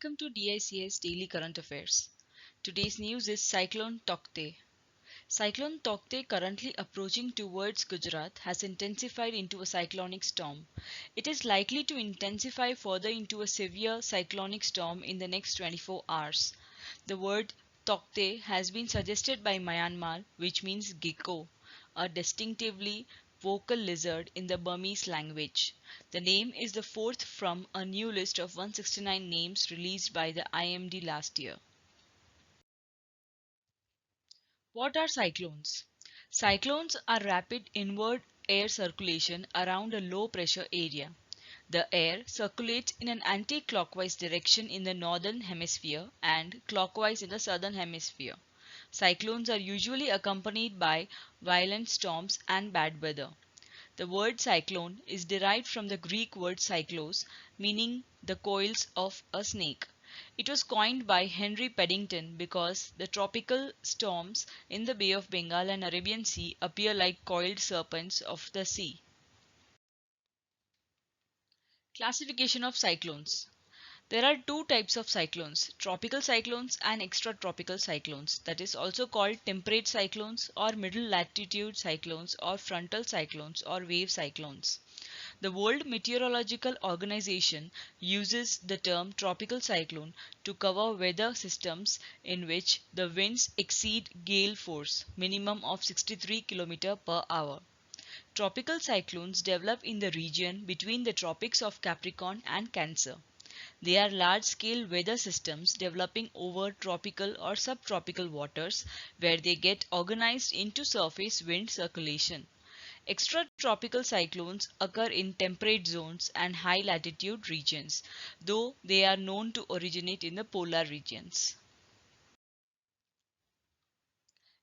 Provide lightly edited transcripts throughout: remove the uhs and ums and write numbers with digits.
Welcome to DICS Daily Current Affairs. Today's news is Cyclone Taukte. Cyclone Taukte, currently approaching towards Gujarat, has intensified into a cyclonic storm. It is likely to intensify further into a severe cyclonic storm in the next 24 hours. The word Taukte has been suggested by Myanmar, which means gecko, a distinctively vocal lizard in the Burmese language. The name is the fourth from a new list of 169 names released by the IMD last year. What are cyclones? Cyclones are rapid inward air circulation around a low pressure area. The air circulates in an anti-clockwise direction in the northern hemisphere and clockwise in the southern hemisphere. Cyclones are usually accompanied by violent storms and bad weather. The word cyclone is derived from the Greek word cyclos, meaning the coils of a snake. It was coined by Henry Peddington because the tropical storms in the Bay of Bengal and Arabian Sea appear like coiled serpents of the sea. Classification of cyclones. There are two types of cyclones, tropical cyclones and extratropical cyclones, that is also called temperate cyclones or middle latitude cyclones or frontal cyclones or wave cyclones. The World Meteorological Organization uses the term tropical cyclone to cover weather systems in which the winds exceed gale force, minimum of 63 km per hour. Tropical cyclones develop in the region between the tropics of Capricorn and Cancer. They are large-scale weather systems developing over tropical or subtropical waters where they get organized into surface wind circulation. Extratropical cyclones occur in temperate zones and high latitude regions, though they are known to originate in the polar regions.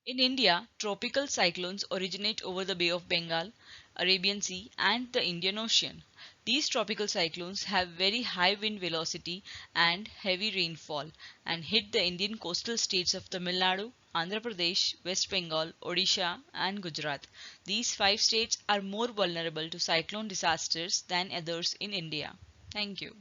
In India, tropical cyclones originate over the Bay of Bengal, Arabian Sea and the Indian Ocean. These tropical cyclones have very high wind velocity and heavy rainfall and hit the Indian coastal states of Tamil Nadu, Andhra Pradesh, West Bengal, Odisha and Gujarat. These five states are more vulnerable to cyclone disasters than others in India. Thank you.